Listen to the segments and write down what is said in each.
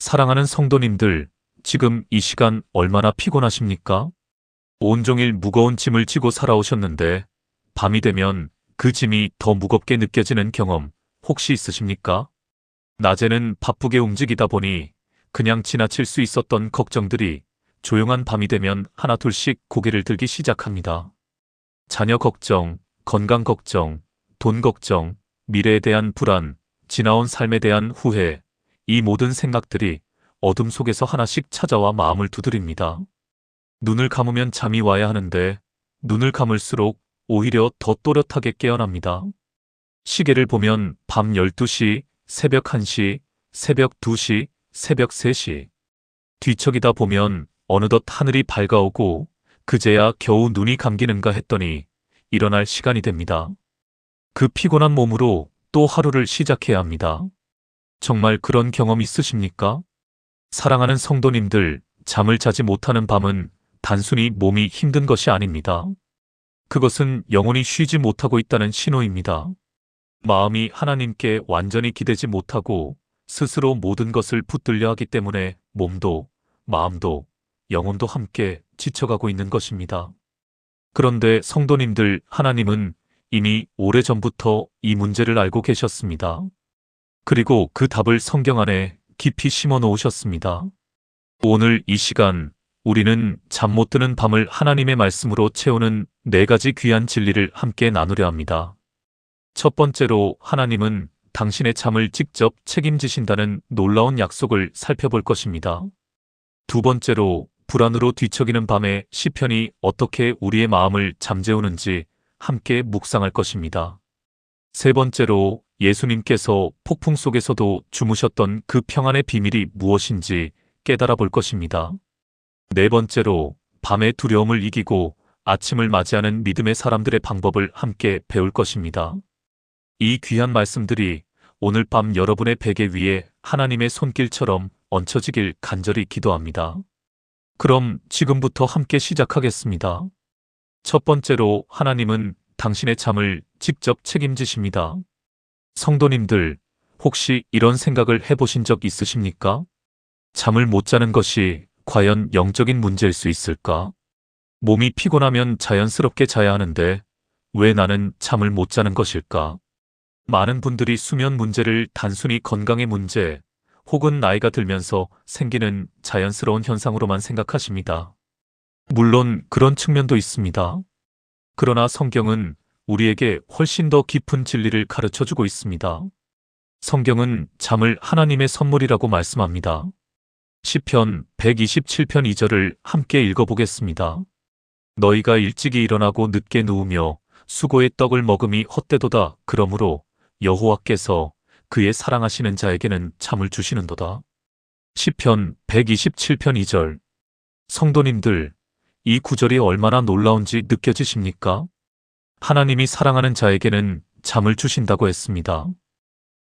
사랑하는 성도님들, 지금 이 시간 얼마나 피곤하십니까? 온종일 무거운 짐을 지고 살아오셨는데 밤이 되면 그 짐이 더 무겁게 느껴지는 경험 혹시 있으십니까? 낮에는 바쁘게 움직이다 보니 그냥 지나칠 수 있었던 걱정들이 조용한 밤이 되면 하나둘씩 고개를 들기 시작합니다. 자녀 걱정, 건강 걱정, 돈 걱정, 미래에 대한 불안, 지나온 삶에 대한 후회, 이 모든 생각들이 어둠 속에서 하나씩 찾아와 마음을 두드립니다. 눈을 감으면 잠이 와야 하는데 눈을 감을수록 오히려 더 또렷하게 깨어납니다. 시계를 보면 밤 12시, 새벽 1시, 새벽 2시, 새벽 3시. 뒤척이다 보면 어느덧 하늘이 밝아오고 그제야 겨우 눈이 감기는가 했더니 일어날 시간이 됩니다. 그 피곤한 몸으로 또 하루를 시작해야 합니다. 정말 그런 경험 있으십니까? 사랑하는 성도님들, 잠을 자지 못하는 밤은 단순히 몸이 힘든 것이 아닙니다. 그것은 영혼이 쉬지 못하고 있다는 신호입니다. 마음이 하나님께 완전히 기대지 못하고 스스로 모든 것을 붙들려 하기 때문에 몸도, 마음도, 영혼도 함께 지쳐가고 있는 것입니다. 그런데 성도님들, 하나님은 이미 오래전부터 이 문제를 알고 계셨습니다. 그리고 그 답을 성경 안에 깊이 심어 놓으셨습니다. 오늘 이 시간 우리는 잠 못 드는 밤을 하나님의 말씀으로 채우는 4가지 귀한 진리를 함께 나누려 합니다. 첫 번째로 하나님은 당신의 잠을 직접 책임지신다는 놀라운 약속을 살펴볼 것입니다. 두 번째로 불안으로 뒤척이는 밤에 시편이 어떻게 우리의 마음을 잠재우는지 함께 묵상할 것입니다. 세 번째로 예수님께서 폭풍 속에서도 주무셨던 그 평안의 비밀이 무엇인지 깨달아 볼 것입니다. 네 번째로 밤의 두려움을 이기고 아침을 맞이하는 믿음의 사람들의 방법을 함께 배울 것입니다. 이 귀한 말씀들이 오늘 밤 여러분의 베개 위에 하나님의 손길처럼 얹혀지길 간절히 기도합니다. 그럼 지금부터 함께 시작하겠습니다. 첫 번째로 하나님은 당신의 잠을 직접 책임지십니다. 성도님들, 혹시 이런 생각을 해보신 적 있으십니까? 잠을 못 자는 것이 과연 영적인 문제일 수 있을까? 몸이 피곤하면 자연스럽게 자야 하는데 왜 나는 잠을 못 자는 것일까? 많은 분들이 수면 문제를 단순히 건강의 문제 혹은 나이가 들면서 생기는 자연스러운 현상으로만 생각하십니다. 물론 그런 측면도 있습니다. 그러나 성경은 우리에게 훨씬 더 깊은 진리를 가르쳐주고 있습니다. 성경은 잠을 하나님의 선물이라고 말씀합니다. 시편 127편 2절을 함께 읽어보겠습니다. 너희가 일찍이 일어나고 늦게 누우며 수고의 떡을 먹음이 헛되도다. 그러므로 여호와께서 그의 사랑하시는 자에게는 잠을 주시는도다. 시편 127편 2절. 성도님들, 이 구절이 얼마나 놀라운지 느껴지십니까? 하나님이 사랑하는 자에게는 잠을 주신다고 했습니다.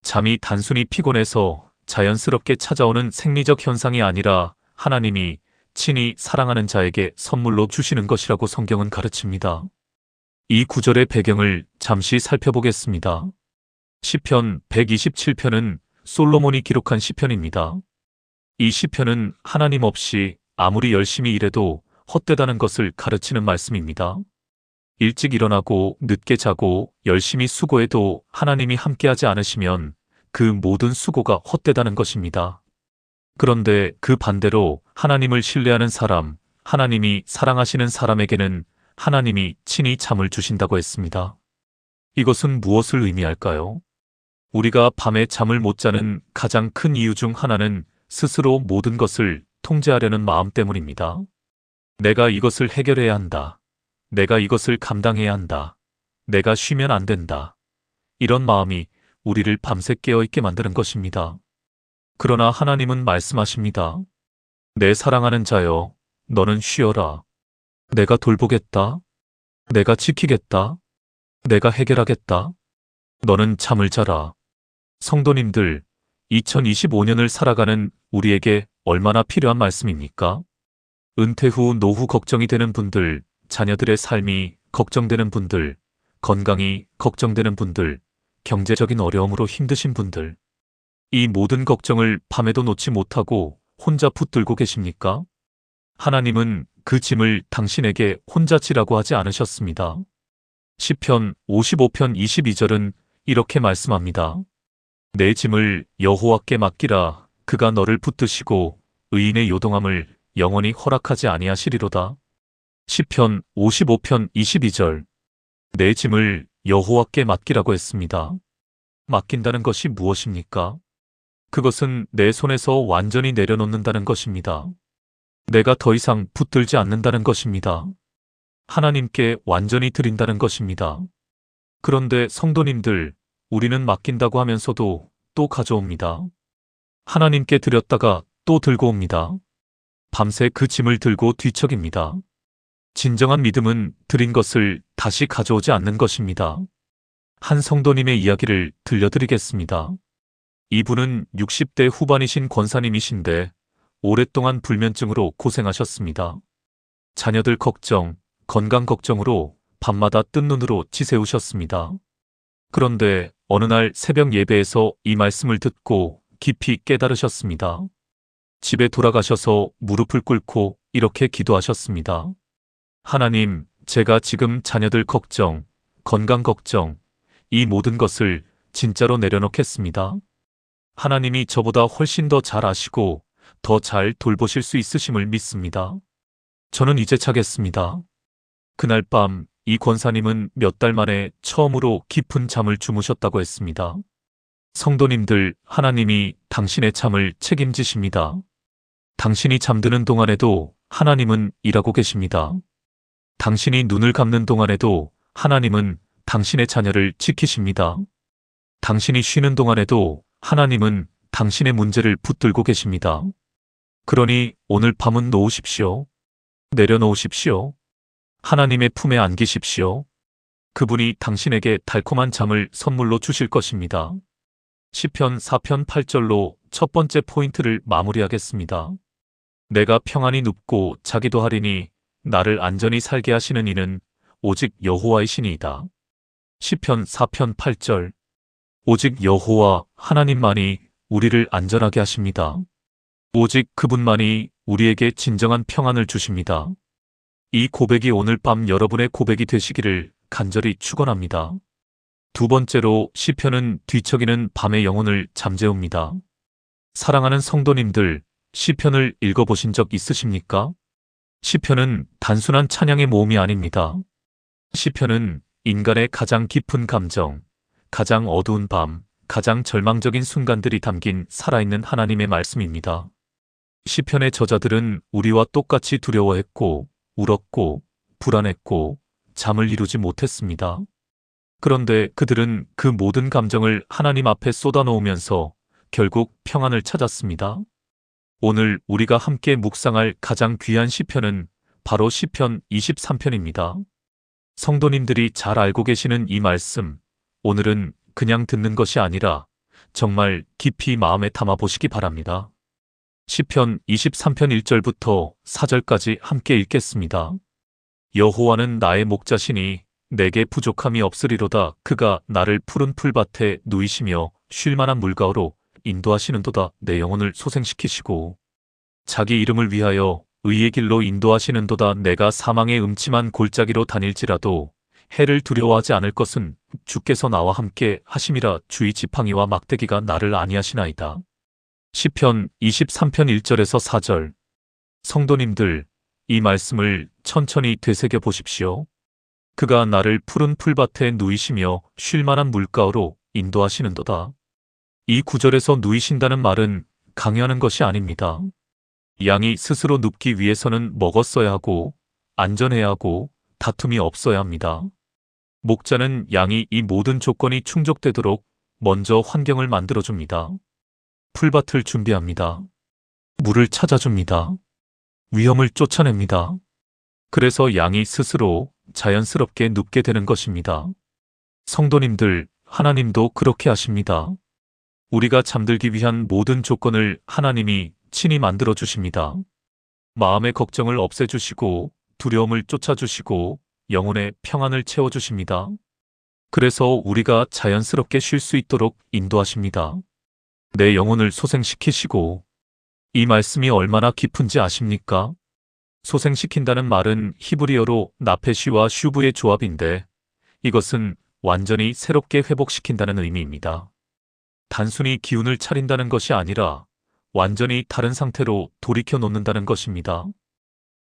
잠이 단순히 피곤해서 자연스럽게 찾아오는 생리적 현상이 아니라 하나님이 친히 사랑하는 자에게 선물로 주시는 것이라고 성경은 가르칩니다. 이 구절의 배경을 잠시 살펴보겠습니다. 시편 127편은 솔로몬이 기록한 시편입니다. 이 시편은 하나님 없이 아무리 열심히 일해도 헛되다는 것을 가르치는 말씀입니다. 일찍 일어나고 늦게 자고 열심히 수고해도 하나님이 함께하지 않으시면 그 모든 수고가 헛되다는 것입니다. 그런데 그 반대로 하나님을 신뢰하는 사람, 하나님이 사랑하시는 사람에게는 하나님이 친히 잠을 주신다고 했습니다. 이것은 무엇을 의미할까요? 우리가 밤에 잠을 못 자는 가장 큰 이유 중 하나는 스스로 모든 것을 통제하려는 마음 때문입니다. 내가 이것을 해결해야 한다. 내가 이것을 감당해야 한다. 내가 쉬면 안 된다. 이런 마음이 우리를 밤새 깨어있게 만드는 것입니다. 그러나 하나님은 말씀하십니다. 내 사랑하는 자여, 너는 쉬어라. 내가 돌보겠다. 내가 지키겠다. 내가 해결하겠다. 너는 잠을 자라. 성도님들, 2025년을 살아가는 우리에게 얼마나 필요한 말씀입니까? 은퇴 후 노후 걱정이 되는 분들, 자녀들의 삶이 걱정되는 분들, 건강이 걱정되는 분들, 경제적인 어려움으로 힘드신 분들, 이 모든 걱정을 밤에도 놓지 못하고 혼자 붙들고 계십니까? 하나님은 그 짐을 당신에게 혼자 지라고 하지 않으셨습니다. 시편 55편 22절은 이렇게 말씀합니다. 내 짐을 여호와께 맡기라. 그가 너를 붙드시고 의인의 요동함을 영원히 허락하지 아니하시리로다. 시편 55편 22절. 내 짐을 여호와께 맡기라고 했습니다. 맡긴다는 것이 무엇입니까? 그것은 내 손에서 완전히 내려놓는다는 것입니다. 내가 더 이상 붙들지 않는다는 것입니다. 하나님께 완전히 드린다는 것입니다. 그런데 성도님들, 우리는 맡긴다고 하면서도 또 가져옵니다. 하나님께 드렸다가 또 들고 옵니다. 밤새 그 짐을 들고 뒤척입니다. 진정한 믿음은 드린 것을 다시 가져오지 않는 것입니다. 한 성도님의 이야기를 들려드리겠습니다. 이분은 60대 후반이신 권사님이신데 오랫동안 불면증으로 고생하셨습니다. 자녀들 걱정, 건강 걱정으로 밤마다 뜬 눈으로 지새우셨습니다. 그런데 어느 날 새벽 예배에서 이 말씀을 듣고 깊이 깨달으셨습니다. 집에 돌아가셔서 무릎을 꿇고 이렇게 기도하셨습니다. 하나님, 제가 지금 자녀들 걱정, 건강 걱정, 이 모든 것을 진짜로 내려놓겠습니다. 하나님이 저보다 훨씬 더 잘 아시고 더 잘 돌보실 수 있으심을 믿습니다. 저는 이제 차겠습니다. 그날 밤 이 권사님은 몇 달 만에 처음으로 깊은 잠을 주무셨다고 했습니다. 성도님들, 하나님이 당신의 잠을 책임지십니다. 당신이 잠드는 동안에도 하나님은 일하고 계십니다. 당신이 눈을 감는 동안에도 하나님은 당신의 자녀를 지키십니다. 당신이 쉬는 동안에도 하나님은 당신의 문제를 붙들고 계십니다. 그러니 오늘 밤은 놓으십시오. 내려놓으십시오. 하나님의 품에 안기십시오. 그분이 당신에게 달콤한 잠을 선물로 주실 것입니다. 시편 4편 8절로 첫 번째 포인트를 마무리하겠습니다. 내가 평안히 눕고 자기도 하리니 나를 안전히 살게 하시는 이는 오직 여호와이시니이다. 시편 4편 8절. 오직 여호와 하나님만이 우리를 안전하게 하십니다. 오직 그분만이 우리에게 진정한 평안을 주십니다. 이 고백이 오늘 밤 여러분의 고백이 되시기를 간절히 축원합니다. 두 번째로 시편은 뒤척이는 밤의 영혼을 잠재웁니다. 사랑하는 성도님들, 시편을 읽어보신 적 있으십니까? 시편은 단순한 찬양의 모음이 아닙니다. 시편은 인간의 가장 깊은 감정, 가장 어두운 밤, 가장 절망적인 순간들이 담긴 살아있는 하나님의 말씀입니다. 시편의 저자들은 우리와 똑같이 두려워했고, 울었고, 불안했고, 잠을 이루지 못했습니다. 그런데 그들은 그 모든 감정을 하나님 앞에 쏟아놓으면서 결국 평안을 찾았습니다. 오늘 우리가 함께 묵상할 가장 귀한 시편은 바로 시편 23편입니다. 성도님들이 잘 알고 계시는 이 말씀, 오늘은 그냥 듣는 것이 아니라 정말 깊이 마음에 담아 보시기 바랍니다. 시편 23편 1절부터 4절까지 함께 읽겠습니다. 여호와는 나의 목자시니 내게 부족함이 없으리로다. 그가 나를 푸른 풀밭에 누이시며 쉴만한 물가로 인도하시는도다. 내 영혼을 소생시키시고 자기 이름을 위하여 의의 길로 인도하시는도다. 내가 사망의 음침한 골짜기로 다닐지라도 해를 두려워하지 않을 것은 주께서 나와 함께 하심이라. 주의 지팡이와 막대기가 나를 안위하시나이다. 시편 23편 1절에서 4절. 성도님들, 이 말씀을 천천히 되새겨 보십시오. 그가 나를 푸른 풀밭에 누이시며 쉴만한 물가로 인도하시는도다. 이 구절에서 누이신다는 말은 강요하는 것이 아닙니다. 양이 스스로 눕기 위해서는 먹었어야 하고 안전해야 하고 다툼이 없어야 합니다. 목자는 양이 이 모든 조건이 충족되도록 먼저 환경을 만들어줍니다. 풀밭을 준비합니다. 물을 찾아줍니다. 위험을 쫓아냅니다. 그래서 양이 스스로 자연스럽게 눕게 되는 것입니다. 성도님들, 하나님도 그렇게 하십니다. 우리가 잠들기 위한 모든 조건을 하나님이 친히 만들어 주십니다. 마음의 걱정을 없애주시고 두려움을 쫓아주시고 영혼의 평안을 채워주십니다. 그래서 우리가 자연스럽게 쉴 수 있도록 인도하십니다. 내 영혼을 소생시키시고. 이 말씀이 얼마나 깊은지 아십니까? 소생시킨다는 말은 히브리어로 나페시와 슈브의 조합인데 이것은 완전히 새롭게 회복시킨다는 의미입니다. 단순히 기운을 차린다는 것이 아니라 완전히 다른 상태로 돌이켜 놓는다는 것입니다.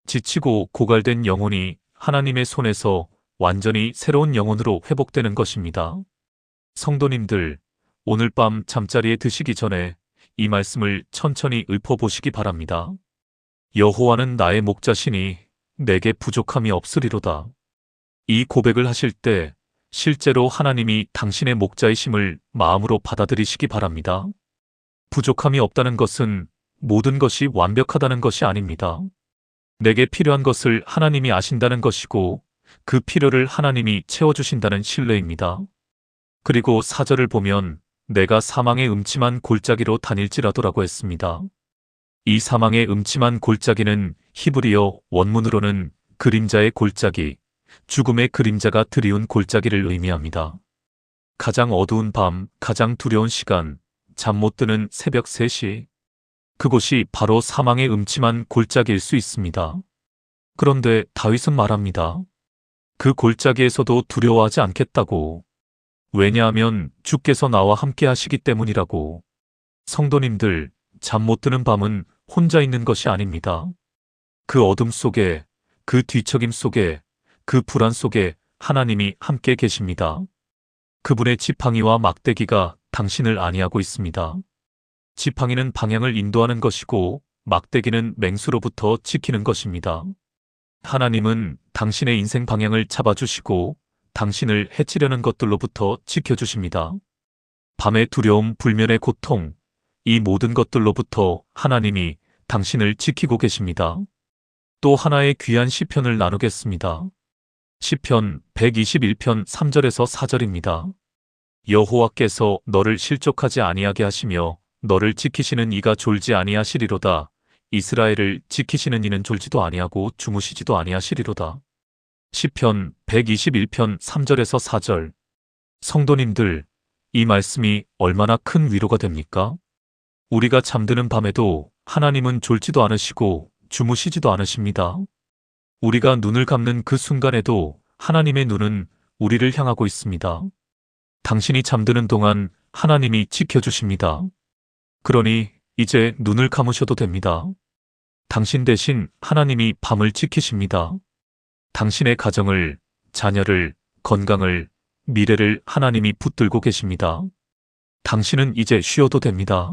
지치고 고갈된 영혼이 하나님의 손에서 완전히 새로운 영혼으로 회복되는 것입니다. 성도님들, 오늘 밤 잠자리에 드시기 전에 이 말씀을 천천히 읊어보시기 바랍니다. 여호와는 나의 목자시니 내게 부족함이 없으리로다. 이 고백을 하실 때 실제로 하나님이 당신의 목자이심을 마음으로 받아들이시기 바랍니다. 부족함이 없다는 것은 모든 것이 완벽하다는 것이 아닙니다. 내게 필요한 것을 하나님이 아신다는 것이고 그 필요를 하나님이 채워주신다는 신뢰입니다. 그리고 4절을 보면 내가 사망의 음침한 골짜기로 다닐지라도라고 했습니다. 이 사망의 음침한 골짜기는 히브리어 원문으로는 그림자의 골짜기, 죽음의 그림자가 드리운 골짜기를 의미합니다. 가장 어두운 밤, 가장 두려운 시간, 잠 못 드는 새벽 3시. 그곳이 바로 사망의 음침한 골짜기일 수 있습니다. 그런데 다윗은 말합니다. 그 골짜기에서도 두려워하지 않겠다고. 왜냐하면 주께서 나와 함께 하시기 때문이라고. 성도님들, 잠 못 드는 밤은 혼자 있는 것이 아닙니다. 그 어둠 속에, 그 뒤척임 속에, 그 불안 속에 하나님이 함께 계십니다. 그분의 지팡이와 막대기가 당신을 안위하고 있습니다. 지팡이는 방향을 인도하는 것이고 막대기는 맹수로부터 지키는 것입니다. 하나님은 당신의 인생 방향을 잡아주시고 당신을 해치려는 것들로부터 지켜주십니다. 밤의 두려움, 불면의 고통, 이 모든 것들로부터 하나님이 당신을 지키고 계십니다. 또 하나의 귀한 시편을 나누겠습니다. 시편 121편 3절에서 4절입니다. 여호와께서 너를 실족하지 아니하게 하시며 너를 지키시는 이가 졸지 아니하시리로다. 이스라엘을 지키시는 이는 졸지도 아니하고 주무시지도 아니하시리로다. 시편 121편 3절에서 4절. 성도님들, 이 말씀이 얼마나 큰 위로가 됩니까? 우리가 잠드는 밤에도 하나님은 졸지도 않으시고 주무시지도 않으십니다. 우리가 눈을 감는 그 순간에도 하나님의 눈은 우리를 향하고 있습니다. 당신이 잠드는 동안 하나님이 지켜주십니다. 그러니 이제 눈을 감으셔도 됩니다. 당신 대신 하나님이 밤을 지키십니다. 당신의 가정을, 자녀를, 건강을, 미래를 하나님이 붙들고 계십니다. 당신은 이제 쉬어도 됩니다.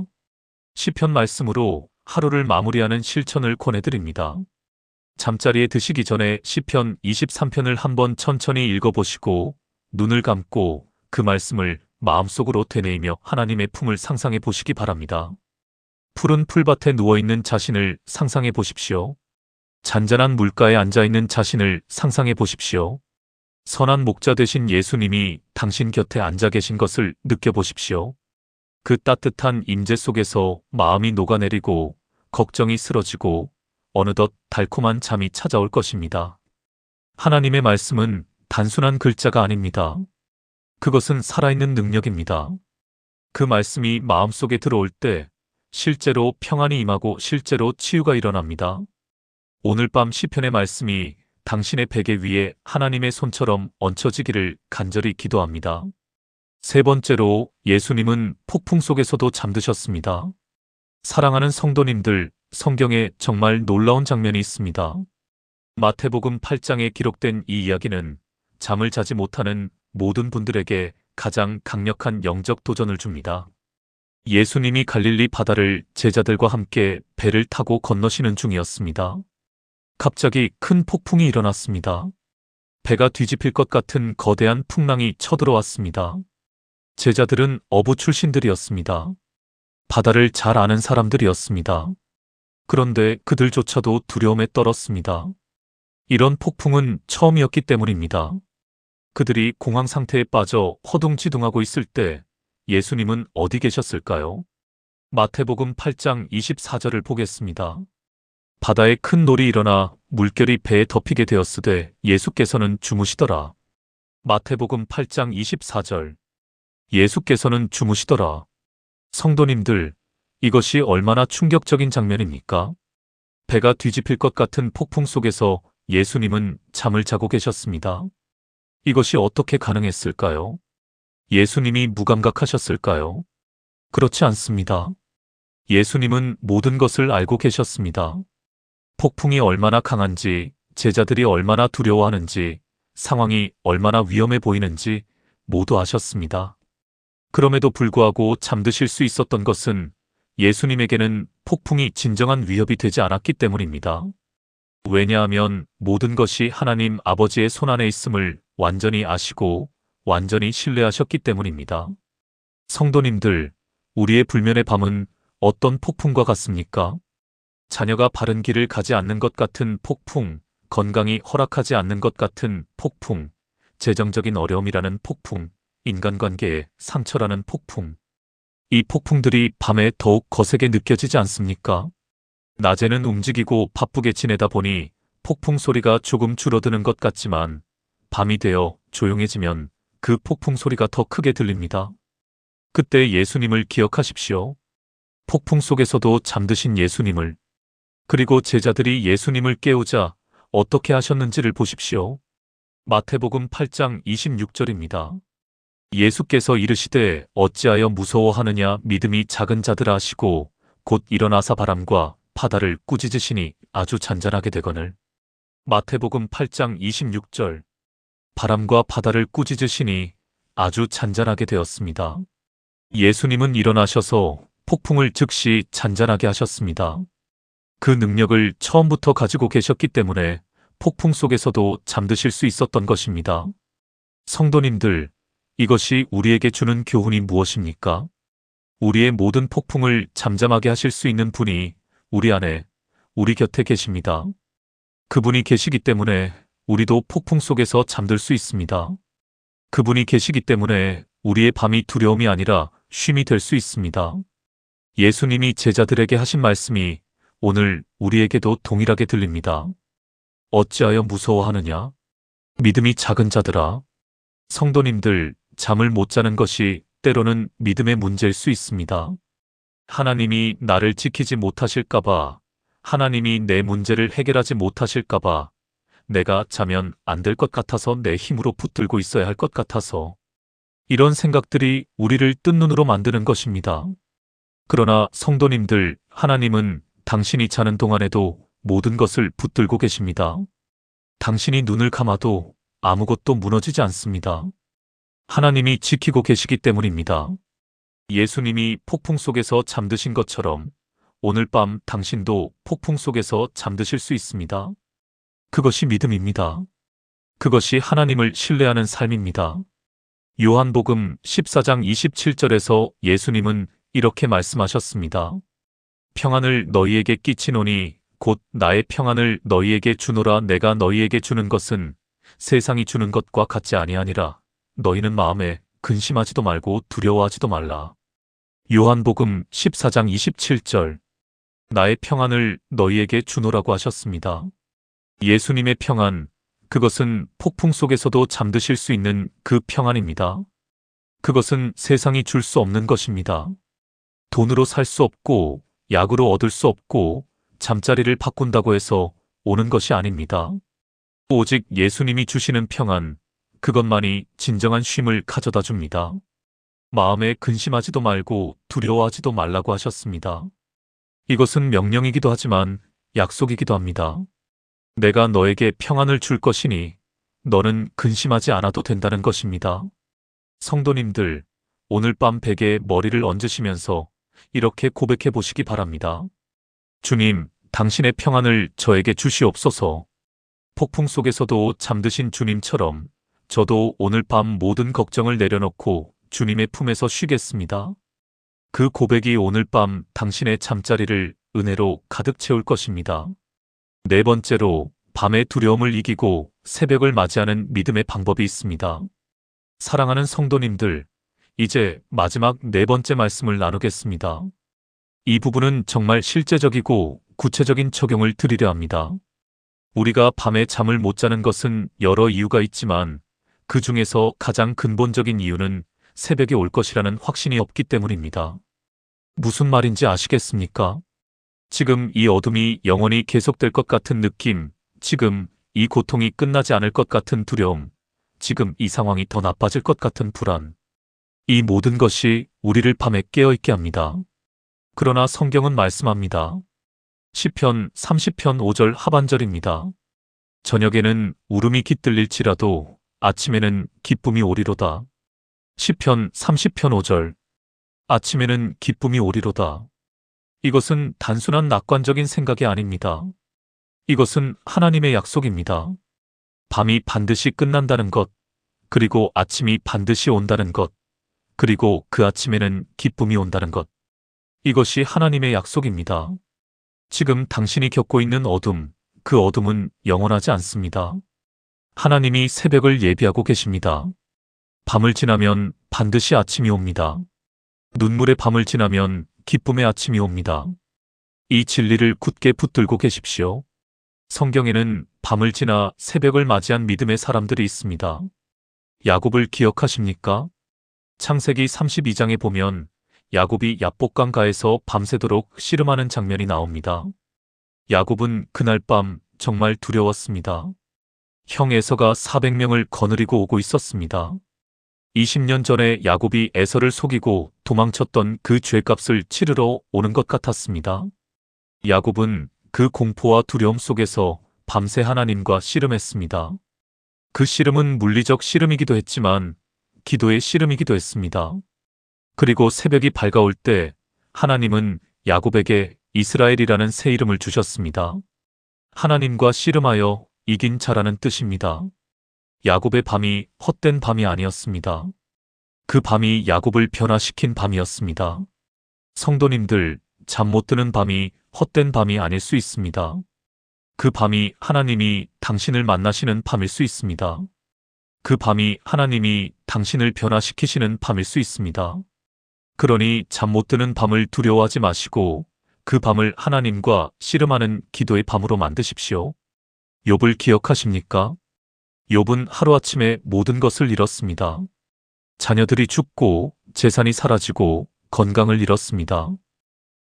시편 말씀으로 하루를 마무리하는 실천을 권해드립니다. 잠자리에 드시기 전에 시편 23편을 한번 천천히 읽어보시고 눈을 감고 그 말씀을 마음속으로 되뇌이며 하나님의 품을 상상해 보시기 바랍니다. 푸른 풀밭에 누워있는 자신을 상상해 보십시오. 잔잔한 물가에 앉아있는 자신을 상상해 보십시오. 선한 목자 되신 예수님이 당신 곁에 앉아 계신 것을 느껴보십시오. 그 따뜻한 임재 속에서 마음이 녹아내리고 걱정이 쓰러지고 어느덧 달콤한 잠이 찾아올 것입니다. 하나님의 말씀은 단순한 글자가 아닙니다. 그것은 살아있는 능력입니다. 그 말씀이 마음속에 들어올 때 실제로 평안이 임하고 실제로 치유가 일어납니다. 오늘 밤 시편의 말씀이 당신의 베개 위에 하나님의 손처럼 얹혀지기를 간절히 기도합니다. 세 번째로 예수님은 폭풍 속에서도 잠드셨습니다. 사랑하는 성도님들, 성경에 정말 놀라운 장면이 있습니다. 마태복음 8장에 기록된 이 이야기는 잠을 자지 못하는 모든 분들에게 가장 강력한 영적 도전을 줍니다. 예수님이 갈릴리 바다를 제자들과 함께 배를 타고 건너시는 중이었습니다. 갑자기 큰 폭풍이 일어났습니다. 배가 뒤집힐 것 같은 거대한 풍랑이 쳐들어왔습니다. 제자들은 어부 출신들이었습니다. 바다를 잘 아는 사람들이었습니다. 그런데 그들조차도 두려움에 떨었습니다. 이런 폭풍은 처음이었기 때문입니다. 그들이 공황 상태에 빠져 허둥지둥하고 있을 때 예수님은 어디 계셨을까요? 마태복음 8장 24절을 보겠습니다. 바다에 큰 놀이 일어나 물결이 배에 덮이게 되었으되 예수께서는 주무시더라. 마태복음 8장 24절. 예수께서는 주무시더라. 성도님들, 이것이 얼마나 충격적인 장면입니까? 배가 뒤집힐 것 같은 폭풍 속에서 예수님은 잠을 자고 계셨습니다. 이것이 어떻게 가능했을까요? 예수님이 무감각하셨을까요? 그렇지 않습니다. 예수님은 모든 것을 알고 계셨습니다. 폭풍이 얼마나 강한지, 제자들이 얼마나 두려워하는지, 상황이 얼마나 위험해 보이는지 모두 아셨습니다. 그럼에도 불구하고 잠드실 수 있었던 것은 예수님에게는 폭풍이 진정한 위협이 되지 않았기 때문입니다. 왜냐하면 모든 것이 하나님 아버지의 손안에 있음을 완전히 아시고 완전히 신뢰하셨기 때문입니다. 성도님들, 우리의 불면의 밤은 어떤 폭풍과 같습니까? 자녀가 바른 길을 가지 않는 것 같은 폭풍, 건강이 허락하지 않는 것 같은 폭풍, 재정적인 어려움이라는 폭풍, 인간관계의 상처라는 폭풍. 이 폭풍들이 밤에 더욱 거세게 느껴지지 않습니까? 낮에는 움직이고 바쁘게 지내다 보니 폭풍 소리가 조금 줄어드는 것 같지만 밤이 되어 조용해지면 그 폭풍 소리가 더 크게 들립니다. 그때 예수님을 기억하십시오. 폭풍 속에서도 잠드신 예수님을, 그리고 제자들이 예수님을 깨우자 어떻게 하셨는지를 보십시오. 마태복음 8장 26절입니다. 예수께서 이르시되 어찌하여 무서워하느냐 믿음이 작은 자들아 하시고 곧 일어나사 바람과 바다를 꾸짖으시니 아주 잔잔하게 되거늘. 마태복음 8장 26절. 바람과 바다를 꾸짖으시니 아주 잔잔하게 되었습니다. 예수님은 일어나셔서 폭풍을 즉시 잔잔하게 하셨습니다. 그 능력을 처음부터 가지고 계셨기 때문에 폭풍 속에서도 잠드실 수 있었던 것입니다. 성도님들, 이것이 우리에게 주는 교훈이 무엇입니까? 우리의 모든 폭풍을 잠잠하게 하실 수 있는 분이 우리 안에, 우리 곁에 계십니다. 그분이 계시기 때문에 우리도 폭풍 속에서 잠들 수 있습니다. 그분이 계시기 때문에 우리의 밤이 두려움이 아니라 쉼이 될 수 있습니다. 예수님이 제자들에게 하신 말씀이 오늘 우리에게도 동일하게 들립니다. 어찌하여 무서워하느냐? 믿음이 작은 자들아. 성도님들, 잠을 못 자는 것이 때로는 믿음의 문제일 수 있습니다. 하나님이 나를 지키지 못하실까봐, 하나님이 내 문제를 해결하지 못하실까봐, 내가 자면 안 될 것 같아서 내 힘으로 붙들고 있어야 할 것 같아서, 이런 생각들이 우리를 뜬 눈으로 만드는 것입니다. 그러나 성도님들, 하나님은 당신이 자는 동안에도 모든 것을 붙들고 계십니다. 당신이 눈을 감아도 아무것도 무너지지 않습니다. 하나님이 지키고 계시기 때문입니다. 예수님이 폭풍 속에서 잠드신 것처럼 오늘 밤 당신도 폭풍 속에서 잠드실 수 있습니다. 그것이 믿음입니다. 그것이 하나님을 신뢰하는 삶입니다. 요한복음 14장 27절에서 예수님은 이렇게 말씀하셨습니다. 평안을 너희에게 끼치노니 곧 나의 평안을 너희에게 주노라. 내가 너희에게 주는 것은 세상이 주는 것과 같지 아니하니라. 너희는 마음에 근심하지도 말고 두려워하지도 말라. 요한복음 14장 27절. 나의 평안을 너희에게 주노라고 하셨습니다. 예수님의 평안, 그것은 폭풍 속에서도 잠드실 수 있는 그 평안입니다. 그것은 세상이 줄 수 없는 것입니다. 돈으로 살 수 없고 약으로 얻을 수 없고 잠자리를 바꾼다고 해서 오는 것이 아닙니다. 오직 예수님이 주시는 평안, 그것만이 진정한 쉼을 가져다 줍니다. 마음에 근심하지도 말고 두려워하지도 말라고 하셨습니다. 이것은 명령이기도 하지만 약속이기도 합니다. 내가 너에게 평안을 줄 것이니 너는 근심하지 않아도 된다는 것입니다. 성도님들, 오늘 밤 베개에 머리를 얹으시면서 이렇게 고백해 보시기 바랍니다. 주님, 당신의 평안을 저에게 주시옵소서. 폭풍 속에서도 잠드신 주님처럼 저도 오늘 밤 모든 걱정을 내려놓고 주님의 품에서 쉬겠습니다. 그 고백이 오늘 밤 당신의 잠자리를 은혜로 가득 채울 것입니다. 네 번째로, 밤의 두려움을 이기고 새벽을 맞이하는 믿음의 방법이 있습니다. 사랑하는 성도님들, 이제 마지막 네 번째 말씀을 나누겠습니다. 이 부분은 정말 실제적이고 구체적인 적용을 드리려 합니다. 우리가 밤에 잠을 못 자는 것은 여러 이유가 있지만 그 중에서 가장 근본적인 이유는 새벽이 올 것이라는 확신이 없기 때문입니다. 무슨 말인지 아시겠습니까? 지금 이 어둠이 영원히 계속될 것 같은 느낌, 지금 이 고통이 끝나지 않을 것 같은 두려움, 지금 이 상황이 더 나빠질 것 같은 불안. 이 모든 것이 우리를 밤에 깨어있게 합니다. 그러나 성경은 말씀합니다. 시편 30편 5절 하반절입니다. 저녁에는 울음이 깃들릴지라도 아침에는 기쁨이 오리로다. 시편 30편 5절. 아침에는 기쁨이 오리로다. 이것은 단순한 낙관적인 생각이 아닙니다. 이것은 하나님의 약속입니다. 밤이 반드시 끝난다는 것, 그리고 아침이 반드시 온다는 것, 그리고 그 아침에는 기쁨이 온다는 것. 이것이 하나님의 약속입니다. 지금 당신이 겪고 있는 어둠, 그 어둠은 영원하지 않습니다. 하나님이 새벽을 예비하고 계십니다. 밤을 지나면 반드시 아침이 옵니다. 눈물의 밤을 지나면 기쁨의 아침이 옵니다. 이 진리를 굳게 붙들고 계십시오. 성경에는 밤을 지나 새벽을 맞이한 믿음의 사람들이 있습니다. 야곱을 기억하십니까? 창세기 32장에 보면 야곱이 야복강가에서 밤새도록 씨름하는 장면이 나옵니다. 야곱은 그날 밤 정말 두려웠습니다. 형 에서가 400명을 거느리고 오고 있었습니다. 20년 전에 야곱이 에서를 속이고 도망쳤던 그 죄값을 치르러 오는 것 같았습니다. 야곱은 그 공포와 두려움 속에서 밤새 하나님과 씨름했습니다. 그 씨름은 물리적 씨름이기도 했지만 기도의 씨름이기도 했습니다. 그리고 새벽이 밝아올 때 하나님은 야곱에게 이스라엘이라는 새 이름을 주셨습니다. 하나님과 씨름하여 이긴 자라는 뜻입니다. 야곱의 밤이 헛된 밤이 아니었습니다. 그 밤이 야곱을 변화시킨 밤이었습니다. 성도님들, 잠 못 드는 밤이 헛된 밤이 아닐 수 있습니다. 그 밤이 하나님이 당신을 만나시는 밤일 수 있습니다. 그 밤이 하나님이 당신을 변화시키시는 밤일 수 있습니다. 그러니 잠 못 드는 밤을 두려워하지 마시고 그 밤을 하나님과 씨름하는 기도의 밤으로 만드십시오. 욥을 기억하십니까? 욥은 하루아침에 모든 것을 잃었습니다. 자녀들이 죽고 재산이 사라지고 건강을 잃었습니다.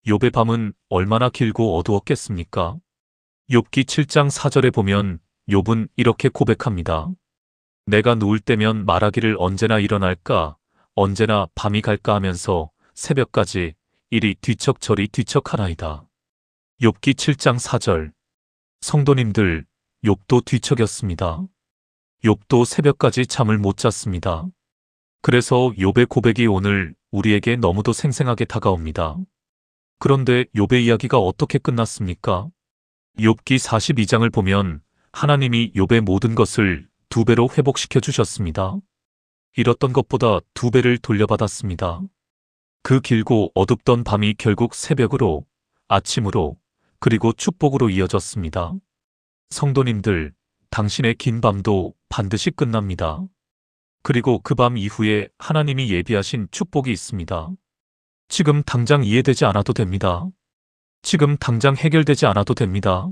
욥의 밤은 얼마나 길고 어두웠겠습니까? 욥기 7장 4절에 보면 욥은 이렇게 고백합니다. 내가 누울 때면 말하기를 언제나 일어날까, 언제나 밤이 갈까 하면서 새벽까지 이리 뒤척저리 뒤척하나이다. 욥기 7장 4절. 성도님들, 욥도 뒤척였습니다. 욥도 새벽까지 잠을 못 잤습니다. 그래서 욥의 고백이 오늘 우리에게 너무도 생생하게 다가옵니다. 그런데 욥의 이야기가 어떻게 끝났습니까? 욥기 42장을 보면 하나님이 욥의 모든 것을 2배로 회복시켜 주셨습니다. 잃었던 것보다 2배를 돌려받았습니다. 그 길고 어둡던 밤이 결국 새벽으로, 아침으로, 그리고 축복으로 이어졌습니다. 성도님들, 당신의 긴 밤도 반드시 끝납니다. 그리고 그 밤 이후에 하나님이 예비하신 축복이 있습니다. 지금 당장 이해되지 않아도 됩니다. 지금 당장 해결되지 않아도 됩니다.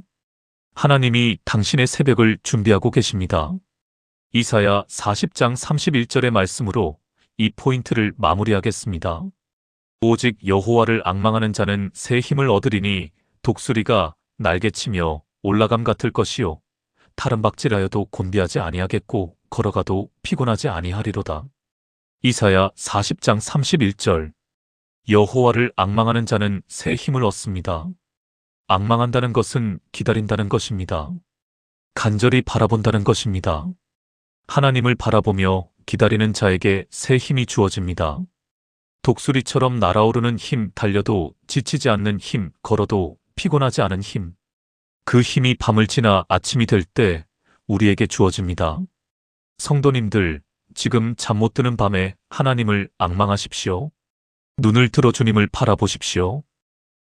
하나님이 당신의 새벽을 준비하고 계십니다. 이사야 40장 31절의 말씀으로 이 포인트를 마무리하겠습니다. 오직 여호와를 앙망하는 자는 새 힘을 얻으리니 독수리가 날개치며 올라감 같을 것이요 타름박질하여도 곤비하지 아니하겠고 걸어가도 피곤하지 아니하리로다. 이사야 40장 31절. 여호와를 앙망하는 자는 새 힘을 얻습니다. 앙망한다는 것은 기다린다는 것입니다. 간절히 바라본다는 것입니다. 하나님을 바라보며 기다리는 자에게 새 힘이 주어집니다. 독수리처럼 날아오르는 힘, 달려도 지치지 않는 힘, 걸어도 피곤하지 않은 힘. 그 힘이 밤을 지나 아침이 될 때 우리에게 주어집니다. 성도님들, 지금 잠 못 드는 밤에 하나님을 앙망하십시오. 눈을 들어 주님을 바라보십시오.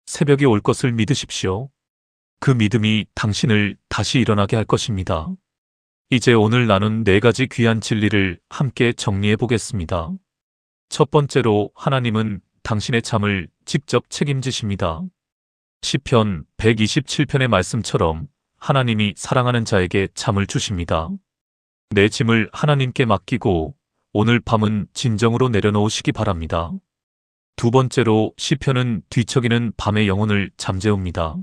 새벽이 올 것을 믿으십시오. 그 믿음이 당신을 다시 일어나게 할 것입니다. 이제 오늘 나눈 4가지 귀한 진리를 함께 정리해 보겠습니다. 첫 번째로 하나님은 당신의 잠을 직접 책임지십니다. 시편 127편의 말씀처럼 하나님이 사랑하는 자에게 잠을 주십니다. 내 짐을 하나님께 맡기고 오늘 밤은 진정으로 내려놓으시기 바랍니다. 두 번째로 시편은 뒤척이는 밤의 영혼을 잠재웁니다.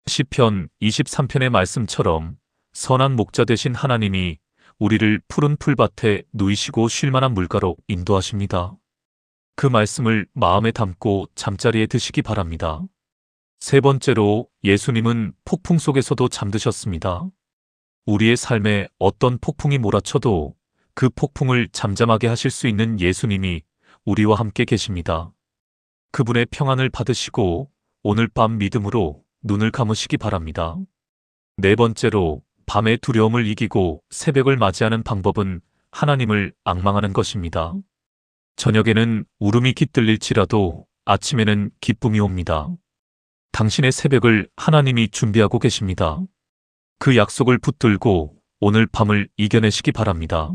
시편 23편의 말씀처럼 선한 목자 되신 하나님이 우리를 푸른 풀밭에 누이시고 쉴 만한 물가로 인도하십니다. 그 말씀을 마음에 담고 잠자리에 드시기 바랍니다. 세 번째로 예수님은 폭풍 속에서도 잠드셨습니다. 우리의 삶에 어떤 폭풍이 몰아쳐도 그 폭풍을 잠잠하게 하실 수 있는 예수님이 우리와 함께 계십니다. 그분의 평안을 받으시고 오늘 밤 믿음으로 눈을 감으시기 바랍니다. 네 번째로 밤의 두려움을 이기고 새벽을 맞이하는 방법은 하나님을 앙망하는 것입니다. 저녁에는 울음이 깃들릴지라도 아침에는 기쁨이 옵니다. 당신의 새벽을 하나님이 준비하고 계십니다. 그 약속을 붙들고 오늘 밤을 이겨내시기 바랍니다.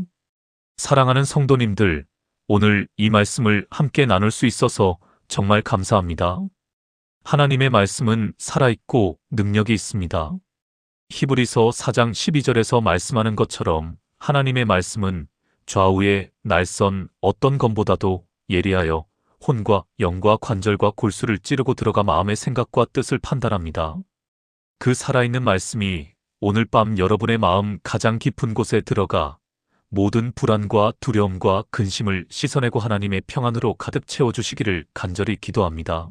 사랑하는 성도님들, 오늘 이 말씀을 함께 나눌 수 있어서 정말 감사합니다. 하나님의 말씀은 살아있고 능력이 있습니다. 히브리서 4장 12절에서 말씀하는 것처럼 하나님의 말씀은 좌우의 날선 어떤 검보다도 예리하여 혼과 영과 관절과 골수를 찌르고 들어가 마음의 생각과 뜻을 판단합니다. 그 살아있는 말씀이 오늘 밤 여러분의 마음 가장 깊은 곳에 들어가 모든 불안과 두려움과 근심을 씻어내고 하나님의 평안으로 가득 채워주시기를 간절히 기도합니다.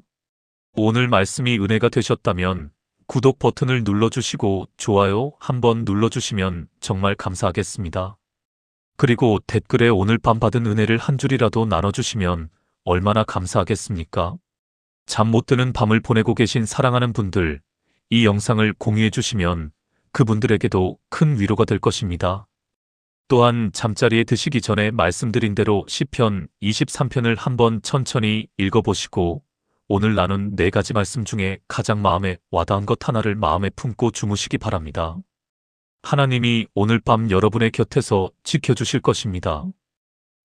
오늘 말씀이 은혜가 되셨다면 구독 버튼을 눌러주시고 좋아요 한번 눌러주시면 정말 감사하겠습니다. 그리고 댓글에 오늘 밤 받은 은혜를 한 줄이라도 나눠주시면 얼마나 감사하겠습니까? 잠 못 드는 밤을 보내고 계신 사랑하는 분들, 이 영상을 공유해 주시면 그분들에게도 큰 위로가 될 것입니다. 또한 잠자리에 드시기 전에 말씀드린 대로 시편 23편을 한번 천천히 읽어보시고 오늘 나눈 4가지 말씀 중에 가장 마음에 와닿은 것 하나를 마음에 품고 주무시기 바랍니다. 하나님이 오늘 밤 여러분의 곁에서 지켜주실 것입니다.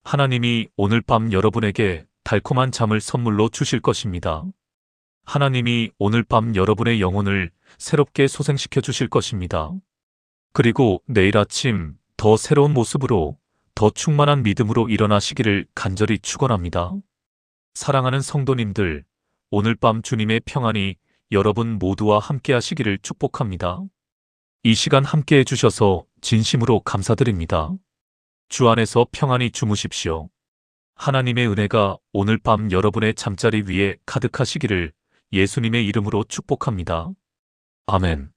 하나님이 오늘 밤 여러분에게 달콤한 잠을 선물로 주실 것입니다. 하나님이 오늘 밤 여러분의 영혼을 새롭게 소생시켜 주실 것입니다. 그리고 내일 아침 더 새로운 모습으로 더 충만한 믿음으로 일어나시기를 간절히 축원합니다. 사랑하는 성도님들, 오늘 밤 주님의 평안이 여러분 모두와 함께 하시기를 축복합니다. 이 시간 함께 해주셔서 진심으로 감사드립니다. 주 안에서 평안히 주무십시오. 하나님의 은혜가 오늘 밤 여러분의 잠자리 위에 가득하시기를 예수님의 이름으로 축복합니다. 아멘.